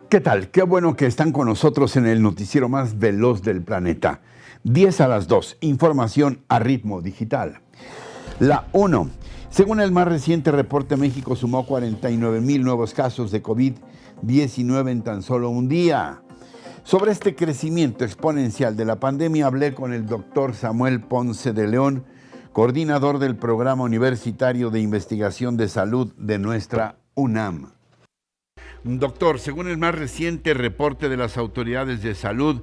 ¿Qué tal? Qué bueno que están con nosotros en el noticiero más veloz del planeta. 10 a las 2, información a ritmo digital. La ONU. Según el más reciente reporte, México sumó 49,000 nuevos casos de COVID-19 en tan solo un día. Sobre este crecimiento exponencial de la pandemia hablé con el doctor Samuel Ponce de León, coordinador del Programa Universitario de Investigación de Salud de nuestra UNAM. Doctor, según el más reciente reporte de las autoridades de salud,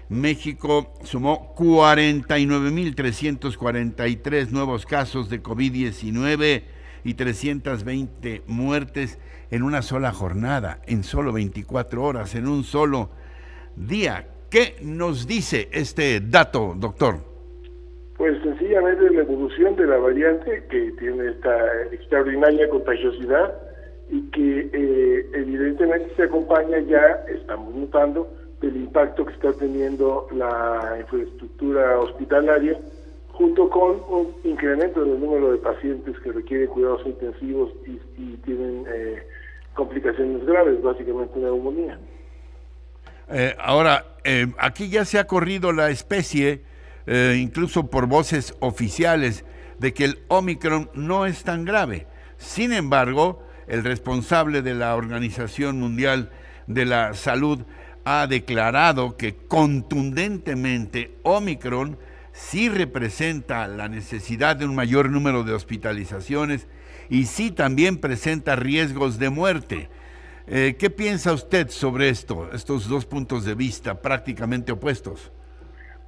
México sumó 49,343 nuevos casos de COVID-19 y 320 muertes en una sola jornada, en solo 24 horas, en un solo día. ¿Qué nos dice este dato, doctor? Pues sencillamente la evolución de la variante que tiene esta extraordinaria contagiosidad y que evidentemente se acompaña, ya estamos notando, del impacto que está teniendo la infraestructura hospitalaria, junto con un incremento en el número de pacientes que requieren cuidados intensivos y tienen complicaciones graves, básicamente una neumonía. Ahora, aquí ya se ha corrido la especie, incluso por voces oficiales, de que el Omicron no es tan grave. Sin embargo, el responsable de la Organización Mundial de la Salud ha declarado que contundentemente Omicron sí representa la necesidad de un mayor número de hospitalizaciones y sí también presenta riesgos de muerte. ¿Qué piensa usted sobre estos dos puntos de vista prácticamente opuestos?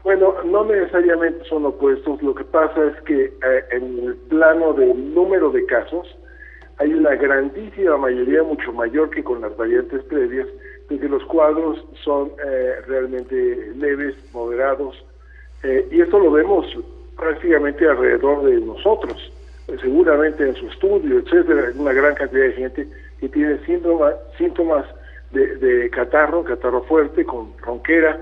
Bueno, no necesariamente son opuestos. Lo que pasa es que en el plano del número de casos hay una grandísima mayoría, mucho mayor que con las variantes previas, de que los cuadros son realmente leves, moderados, y esto lo vemos prácticamente alrededor de nosotros. Seguramente en su estudio, etcétera, una gran cantidad de gente que tiene síntomas de catarro fuerte, con ronquera,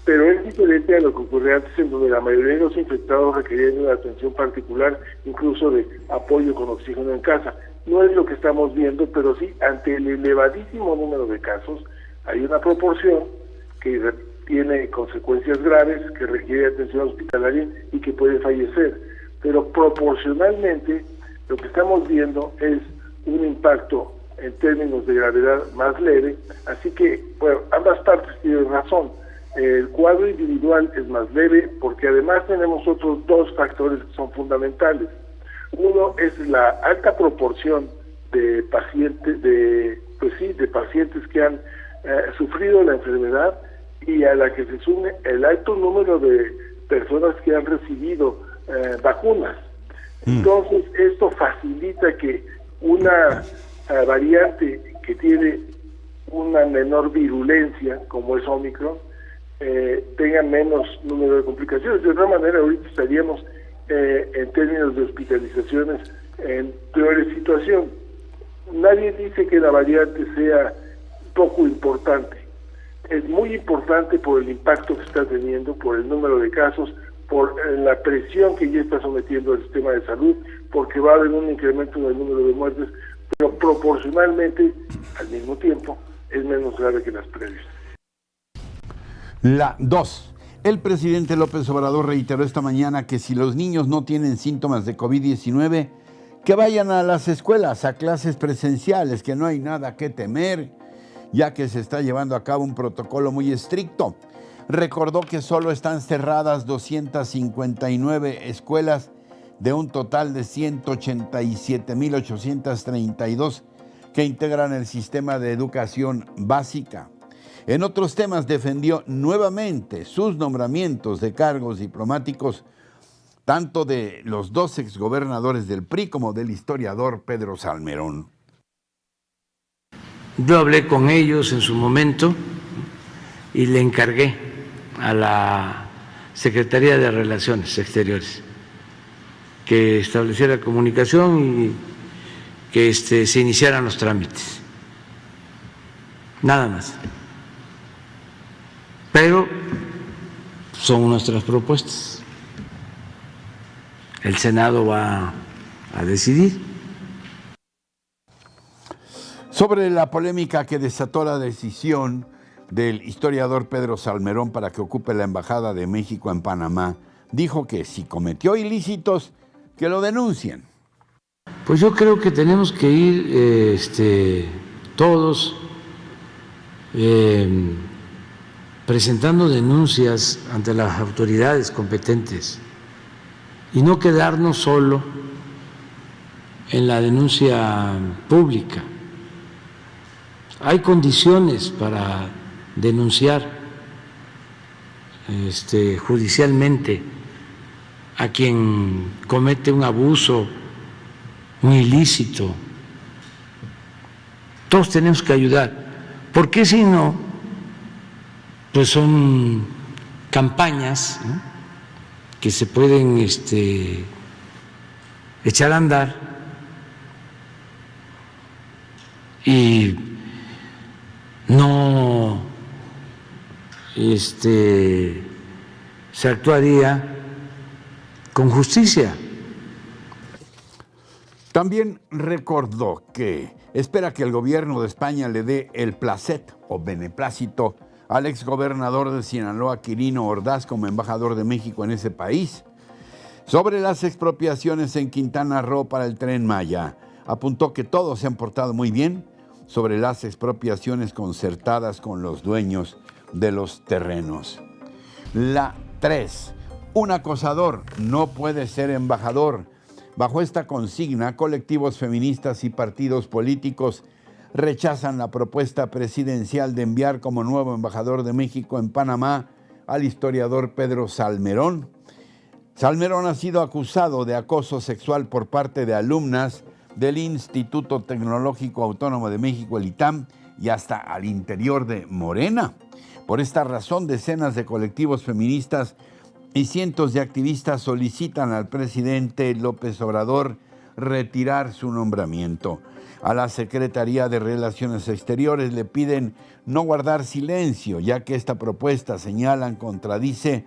pero es diferente a lo que ocurría antes, en donde la mayoría de los infectados requerían una atención particular, incluso de apoyo con oxígeno en casa. No es lo que estamos viendo, pero sí, ante el elevadísimo número de casos, hay una proporción que tiene consecuencias graves, que requiere atención hospitalaria y que puede fallecer. Pero proporcionalmente, lo que estamos viendo es un impacto en términos de gravedad más leve, así que, bueno, ambas partes tienen razón. El cuadro individual es más leve porque además tenemos otros dos factores que son fundamentales. Uno es la alta proporción de pacientes, de pacientes que han sufrido la enfermedad, y a la que se sume el alto número de personas que han recibido vacunas. Entonces, esto facilita que una variante que tiene una menor virulencia, como es Omicron, tenga menos número de complicaciones. De otra manera, ahorita estaríamos en términos de hospitalizaciones en peores situaciones. Nadie dice que la variante sea poco importante. Es muy importante por el impacto que está teniendo, por el número de casos, por la presión que ya está sometiendo al sistema de salud, porque va a haber un incremento en el número de muertes, pero proporcionalmente, al mismo tiempo, es menos grave que las previas. La 2. El presidente López Obrador reiteró esta mañana que si los niños no tienen síntomas de COVID-19, que vayan a las escuelas, a clases presenciales, que no hay nada que temer, ya que se está llevando a cabo un protocolo muy estricto. Recordó que solo están cerradas 259 escuelas de un total de 187,832 que integran el sistema de educación básica. En otros temas defendió nuevamente sus nombramientos de cargos diplomáticos, tanto de los dos exgobernadores del PRI como del historiador Pedro Salmerón. Yo hablé con ellos en su momento y le encargué a la Secretaría de Relaciones Exteriores que estableciera comunicación y que se iniciaran los trámites. Nada más. Pero son nuestras propuestas. El Senado va a decidir. Sobre la polémica que desató la decisión del historiador Pedro Salmerón para que ocupe la Embajada de México en Panamá, dijo que si cometió ilícitos, que lo denuncien. Pues yo creo que tenemos que ir todos presentando denuncias ante las autoridades competentes y no quedarnos solo en la denuncia pública. Hay condiciones para denunciar judicialmente a quien comete un abuso, un ilícito. Todos tenemos que ayudar, porque si no, pues son campañas, ¿no?, que se pueden echar a andar y no se actuaría con justicia. También recordó que espera que el gobierno de España le dé el placet o beneplácito al exgobernador de Sinaloa, Quirino Ordaz, como embajador de México en ese país. Sobre las expropiaciones en Quintana Roo para el Tren Maya, apuntó que todos se han portado muy bien sobre las expropiaciones concertadas con los dueños de los terrenos. La 3. Un acosador no puede ser embajador. Bajo esta consigna, colectivos feministas y partidos políticos rechazan la propuesta presidencial de enviar como nuevo embajador de México en Panamá al historiador Pedro Salmerón. Salmerón ha sido acusado de acoso sexual por parte de alumnas del Instituto Tecnológico Autónomo de México, el ITAM, y hasta al interior de Morena. Por esta razón, decenas de colectivos feministas y cientos de activistas solicitan al presidente López Obrador retirar su nombramiento. A la Secretaría de Relaciones Exteriores le piden no guardar silencio, ya que esta propuesta, señalan, contradice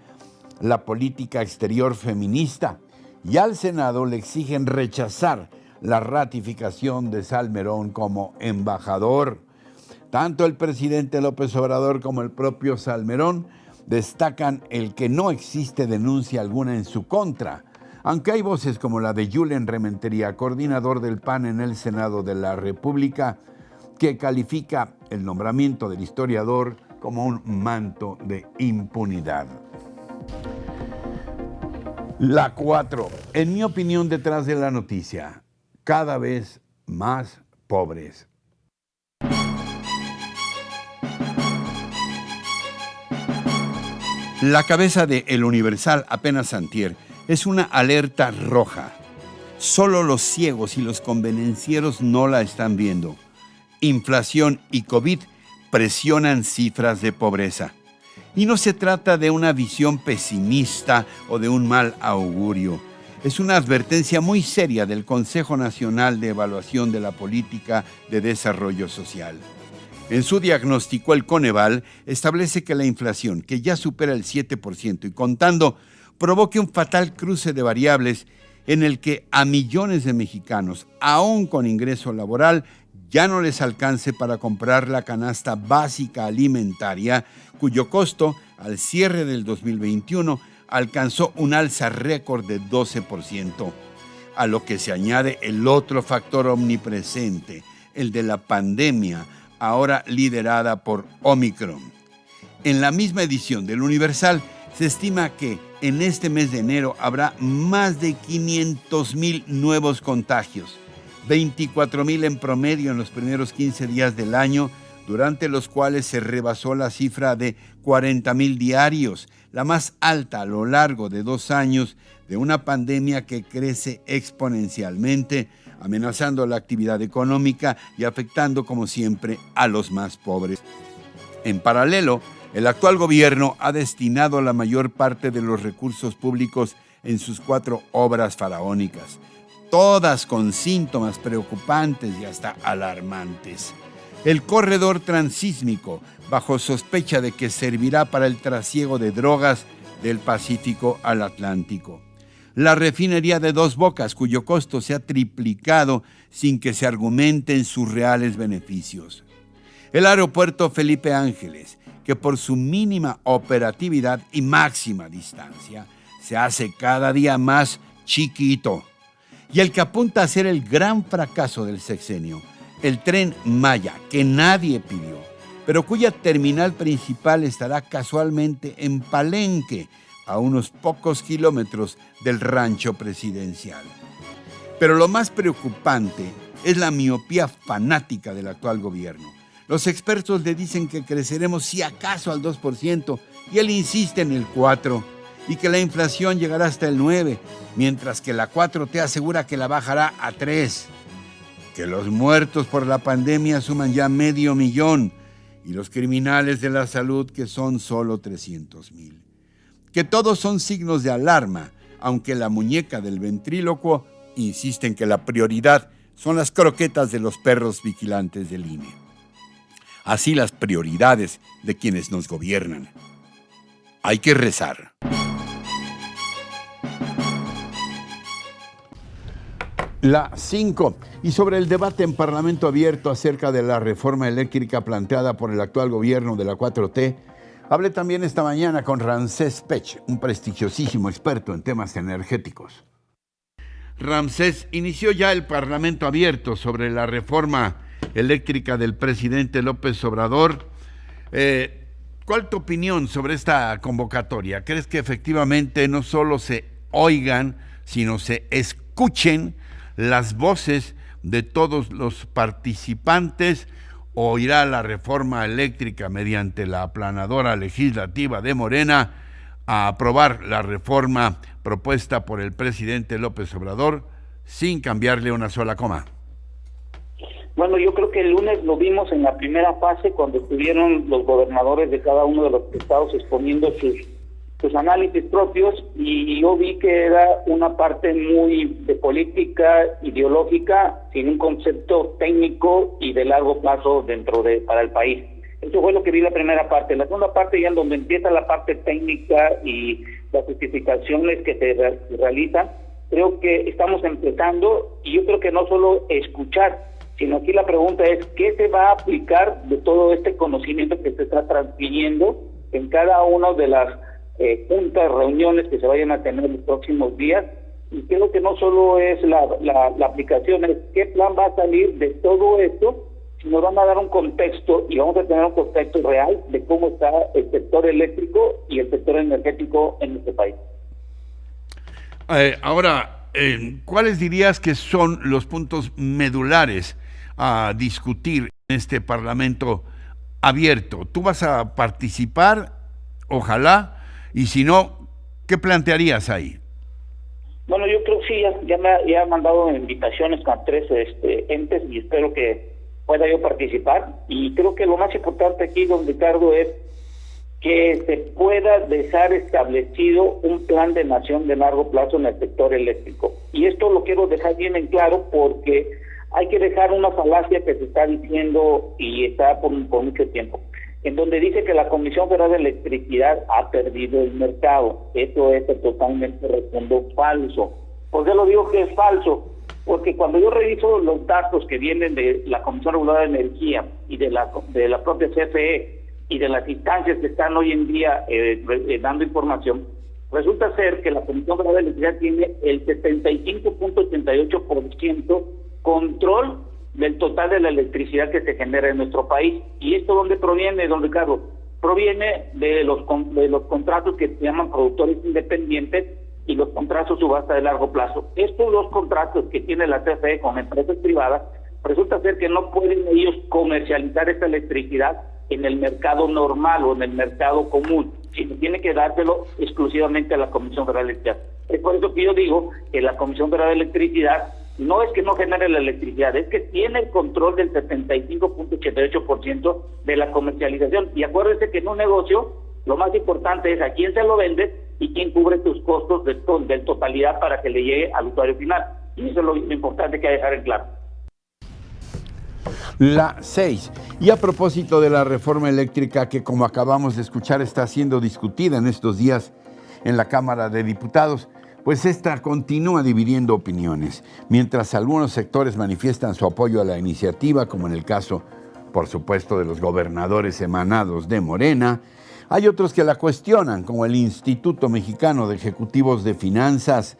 la política exterior feminista, y al Senado le exigen rechazar la ratificación de Salmerón como embajador. Tanto el presidente López Obrador como el propio Salmerón destacan el que no existe denuncia alguna en su contra, aunque hay voces como la de Julen Rementería, coordinador del PAN en el Senado de la República, que califica el nombramiento del historiador como un manto de impunidad. La 4. En mi opinión, detrás de la noticia, cada vez más pobres. La cabeza de El Universal, apenas antier, es una alerta roja. Solo los ciegos y los convenencieros no la están viendo. Inflación y COVID presionan cifras de pobreza. Y no se trata de una visión pesimista o de un mal augurio. Es una advertencia muy seria del Consejo Nacional de Evaluación de la Política de Desarrollo Social. En su diagnóstico, el Coneval establece que la inflación, que ya supera el 7% y contando, provoque un fatal cruce de variables en el que a millones de mexicanos, aún con ingreso laboral, ya no les alcance para comprar la canasta básica alimentaria, cuyo costo, al cierre del 2021, alcanzó un alza récord de 12%, a lo que se añade el otro factor omnipresente, el de la pandemia, ahora liderada por Omicron. En la misma edición del Universal, se estima que en este mes de enero habrá más de 500,000 nuevos contagios, 24,000 en promedio en los primeros 15 días del año, durante los cuales se rebasó la cifra de 40,000 diarios, la más alta a lo largo de 2 años de una pandemia que crece exponencialmente, amenazando la actividad económica y afectando, como siempre, a los más pobres. En paralelo, el actual gobierno ha destinado la mayor parte de los recursos públicos en sus 4 obras faraónicas, todas con síntomas preocupantes y hasta alarmantes. El corredor transísmico, bajo sospecha de que servirá para el trasiego de drogas del Pacífico al Atlántico. la refinería de Dos Bocas, cuyo costo se ha triplicado sin que se argumenten sus reales beneficios. El aeropuerto Felipe Ángeles, que por su mínima operatividad y máxima distancia, se hace cada día más chiquito. Y el que apunta a ser el gran fracaso del sexenio, el Tren Maya, que nadie pidió, pero cuya terminal principal estará casualmente en Palenque, a unos pocos kilómetros del rancho presidencial. Pero lo más preocupante es la miopía fanática del actual gobierno. Los expertos le dicen que creceremos si acaso al 2% y él insiste en el 4%, y que la inflación llegará hasta el 9%, mientras que la 4T asegura que la bajará a 3%, que los muertos por la pandemia suman ya 500,000 y los criminales de la salud que son solo 300,000. Que todos son signos de alarma, aunque la muñeca del ventrílocuo insiste en que la prioridad son las croquetas de los perros vigilantes del INE. Así las prioridades de quienes nos gobiernan. Hay que rezar. La 5. Y sobre el debate en Parlamento Abierto acerca de la reforma eléctrica planteada por el actual gobierno de la 4T, hablé también esta mañana con Ramsés Pech, un prestigiosísimo experto en temas energéticos. Ramsés, inició ya el Parlamento Abierto sobre la reforma eléctrica del presidente López Obrador. ¿Cuál es tu opinión sobre esta convocatoria? ¿Crees que efectivamente no solo se oigan, sino se escuchen las voces de todos los participantes, o irá la reforma eléctrica mediante la aplanadora legislativa de Morena a aprobar la reforma propuesta por el presidente López Obrador sin cambiarle una sola coma? Bueno, yo creo que el lunes lo vimos en la primera fase cuando estuvieron los gobernadores de cada uno de los estados exponiendo sus análisis propios, y yo vi que era una parte muy de política ideológica sin un concepto técnico y de largo plazo para el país. Eso fue lo que vi la primera parte. La segunda parte, ya en donde empieza la parte técnica y las justificaciones que se realizan, creo que estamos empezando, y yo creo que no solo escuchar, sino aquí la pregunta es ¿qué se va a aplicar de todo este conocimiento que se está transfiriendo en cada una de las juntas, reuniones que se vayan a tener en los próximos días? Y creo que no solo es la aplicación, es qué plan va a salir de todo esto, si nos van a dar un contexto, y vamos a tener un contexto real de cómo está el sector eléctrico y el sector energético en este país. Ahora, ¿cuáles dirías que son los puntos medulares a discutir en este Parlamento Abierto? ¿Tú vas a participar? Ojalá. Y si no, ¿qué plantearías ahí? Bueno, yo creo que sí, ya me han mandado invitaciones a 3 entes, y espero que pueda yo participar. Y creo que lo más importante aquí, don Ricardo, es que se pueda dejar establecido un plan de nación de largo plazo en el sector eléctrico. Y esto lo quiero dejar bien en claro, porque hay que dejar una falacia que se está diciendo y está por mucho tiempo, en donde dice que la Comisión Federal de Electricidad ha perdido el mercado. Eso es totalmente rotundo falso. ¿Por qué lo digo que es falso? Porque cuando yo reviso los datos que vienen de la Comisión Reguladora de Energía y de la propia CFE y de las instancias que están hoy en día dando información, resulta ser que la Comisión Federal de Electricidad tiene el 75.88% control del total de la electricidad que se genera en nuestro país. ¿Y esto dónde proviene, don Ricardo? Proviene de los contratos que se llaman productores independientes y los contratos subasta de largo plazo. Estos dos contratos que tiene la CFE con empresas privadas, resulta ser que no pueden ellos comercializar esta electricidad en el mercado normal o en el mercado común, sino tiene que dárselo exclusivamente a la Comisión Federal de Electricidad. Es por eso que yo digo que la Comisión Federal de Electricidad no es que no genere la electricidad, es que tiene el control del 75.88% de la comercialización. Y acuérdense que en un negocio lo más importante es a quién se lo vendes y quién cubre tus costos de totalidad para que le llegue al usuario final. Y eso es lo importante que hay que dejar en claro. La 6. Y a propósito de la reforma eléctrica que, como acabamos de escuchar, está siendo discutida en estos días en la Cámara de Diputados, pues esta continúa dividiendo opiniones, mientras algunos sectores manifiestan su apoyo a la iniciativa, como en el caso, por supuesto, de los gobernadores emanados de Morena. Hay otros que la cuestionan, como el Instituto Mexicano de Ejecutivos de Finanzas.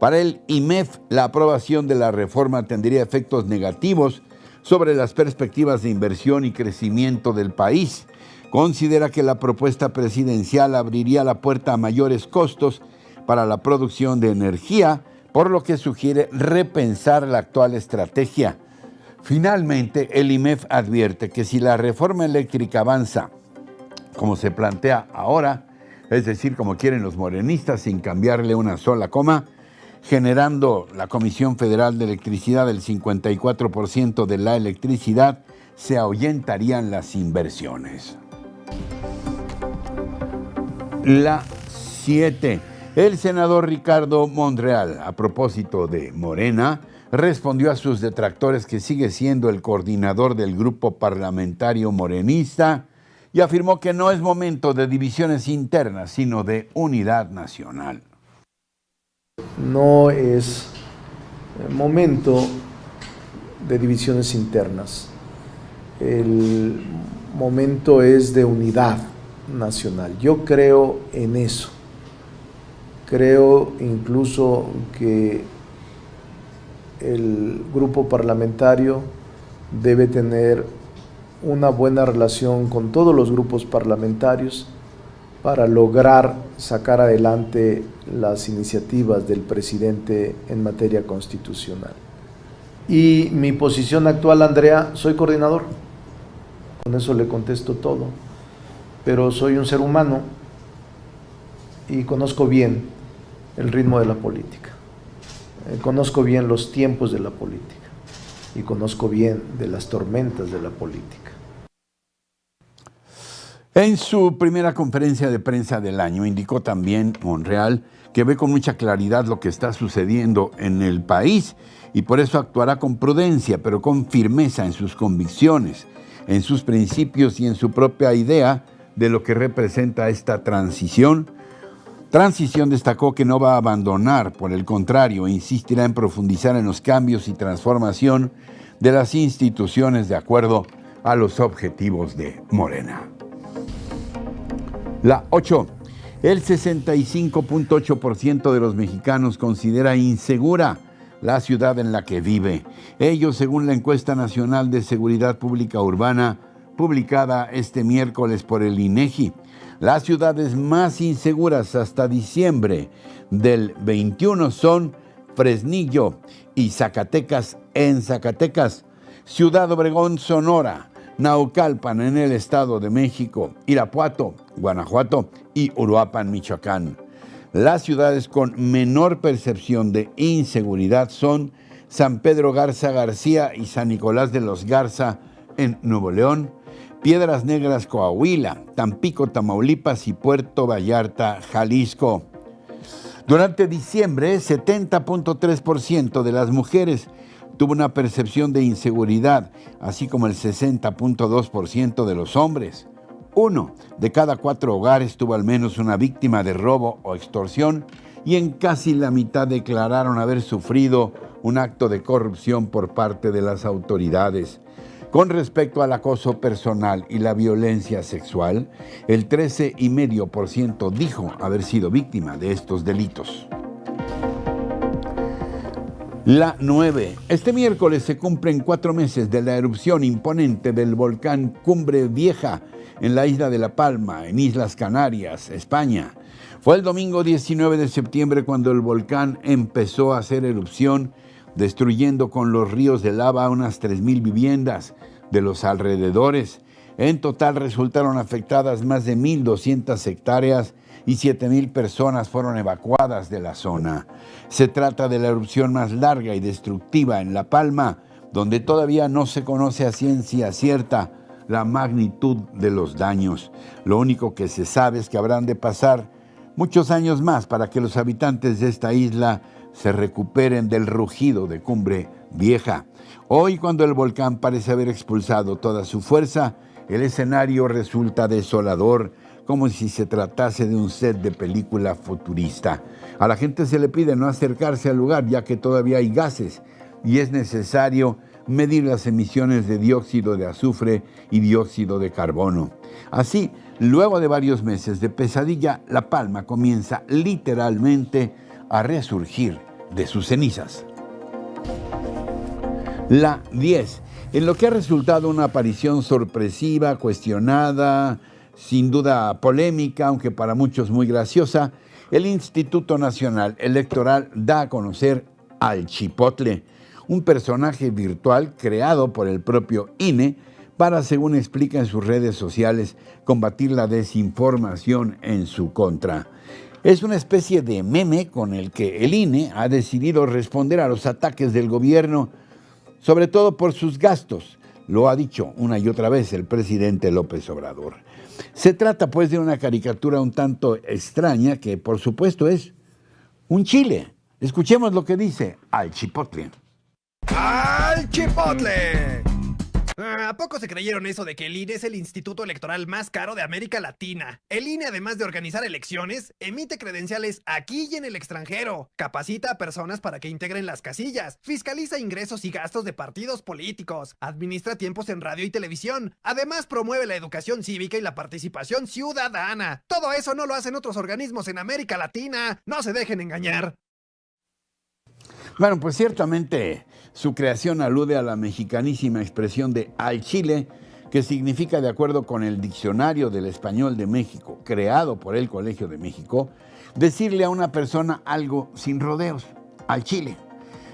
Para el IMEF, la aprobación de la reforma tendría efectos negativos sobre las perspectivas de inversión y crecimiento del país. Considera que la propuesta presidencial abriría la puerta a mayores costos para la producción de energía, por lo que sugiere repensar la actual estrategia. Finalmente, el IMEF advierte que si la reforma eléctrica avanza como se plantea ahora, es decir, como quieren los morenistas, sin cambiarle una sola coma, generando la Comisión Federal de Electricidad el 54% de la electricidad, se ahuyentarían las inversiones. La 7. El senador Ricardo Monreal, a propósito de Morena, respondió a sus detractores que sigue siendo el coordinador del grupo parlamentario morenista y afirmó que no es momento de divisiones internas, sino de unidad nacional. No es momento de divisiones internas. El momento es de unidad nacional. Yo creo en eso. Creo incluso que el grupo parlamentario debe tener una buena relación con todos los grupos parlamentarios para lograr sacar adelante las iniciativas del presidente en materia constitucional. Y mi posición actual, Andrea, soy coordinador. Con eso le contesto todo. Pero soy un ser humano y conozco bien el ritmo de la política. Conozco bien los tiempos de la política y conozco bien de las tormentas de la política. En su primera conferencia de prensa del año indicó también Monreal que ve con mucha claridad lo que está sucediendo en el país y por eso actuará con prudencia, pero con firmeza en sus convicciones, en sus principios y en su propia idea de lo que representa esta transición. Transición destacó que no va a abandonar, por el contrario, insistirá en profundizar en los cambios y transformación de las instituciones de acuerdo a los objetivos de Morena. La 8. El 65.8% de los mexicanos considera insegura la ciudad en la que vive. Ello según la encuesta nacional de seguridad pública urbana publicada este miércoles por el INEGI. Las ciudades más inseguras hasta diciembre del 21 son Fresnillo y Zacatecas en Zacatecas, Ciudad Obregón, Sonora, Naucalpan en el Estado de México, Irapuato, Guanajuato y Uruapan, Michoacán. Las ciudades con menor percepción de inseguridad son San Pedro Garza García y San Nicolás de los Garza en Nuevo León, Piedras Negras, Coahuila, Tampico, Tamaulipas y Puerto Vallarta, Jalisco. Durante diciembre, 70.3% de las mujeres tuvo una percepción de inseguridad, así como el 60.2% de los hombres. 1 de cada 4 hogares tuvo al menos una víctima de robo o extorsión y en casi la mitad declararon haber sufrido un acto de corrupción por parte de las autoridades. Con respecto al acoso personal y la violencia sexual, el 13,5% dijo haber sido víctima de estos delitos. La 9. Este miércoles se cumplen 4 meses de la erupción imponente del volcán Cumbre Vieja en la isla de La Palma, en Islas Canarias, España. Fue el domingo 19 de septiembre cuando el volcán empezó a hacer erupción, destruyendo con los ríos de lava unas 3,000 viviendas de los alrededores. En total resultaron afectadas más de 1,200 hectáreas y 7,000 personas fueron evacuadas de la zona. Se trata de la erupción más larga y destructiva en La Palma, donde todavía no se conoce a ciencia cierta la magnitud de los daños. Lo único que se sabe es que habrán de pasar muchos años más para que los habitantes de esta isla se recuperen del rugido de Cumbre Vieja. Hoy, cuando el volcán parece haber expulsado toda su fuerza, el escenario resulta desolador, como si se tratase de un set de película futurista. A la gente se le pide no acercarse al lugar, ya que todavía hay gases y es necesario medir las emisiones de dióxido de azufre y dióxido de carbono. Así, luego de varios meses de pesadilla, La Palma comienza literalmente a resurgir de sus cenizas. La 10. En lo que ha resultado una aparición sorpresiva, cuestionada, sin duda polémica, aunque para muchos muy graciosa, el Instituto Nacional Electoral da a conocer al Chipotle, un personaje virtual creado por el propio INE para, según explica en sus redes sociales, combatir la desinformación en su contra. Es una especie de meme con el que el INE ha decidido responder a los ataques del gobierno, sobre todo por sus gastos. Lo ha dicho una y otra vez el presidente López Obrador. Se trata pues de una caricatura un tanto extraña que por supuesto es un chile. Escuchemos lo que dice al Chipotle. ¡Al Chipotle! ¿A poco se creyeron eso de que el INE es el instituto electoral más caro de América Latina? El INE, además de organizar elecciones, emite credenciales aquí y en el extranjero, capacita a personas para que integren las casillas, fiscaliza ingresos y gastos de partidos políticos, administra tiempos en radio y televisión, además promueve la educación cívica y la participación ciudadana. Todo eso no lo hacen otros organismos en América Latina. No se dejen engañar. Bueno, pues ciertamente su creación alude a la mexicanísima expresión de al chile, que significa, de acuerdo con el Diccionario del Español de México, creado por el Colegio de México, decirle a una persona algo sin rodeos, al chile.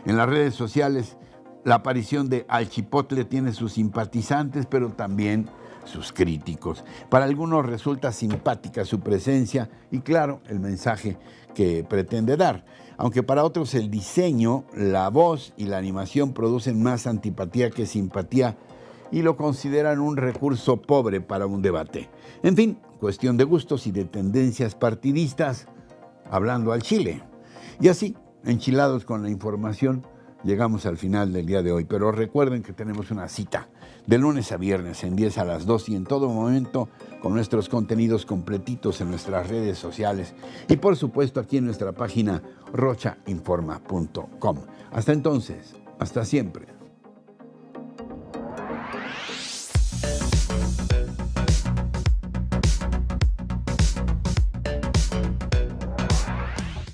En las redes sociales, la aparición de al Chipotle tiene sus simpatizantes, pero también sus críticos. Para algunos resulta simpática su presencia y, claro, el mensaje que pretende dar. Aunque para otros el diseño, la voz y la animación producen más antipatía que simpatía y lo consideran un recurso pobre para un debate. En fin, cuestión de gustos y de tendencias partidistas, hablando al chile. Y así, enchilados con la información, llegamos al final del día de hoy. Pero recuerden que tenemos una cita de lunes a viernes en 10 a las 2 y en todo momento con nuestros contenidos completitos en nuestras redes sociales y por supuesto aquí en nuestra página rochainforma.com. Hasta entonces, hasta siempre.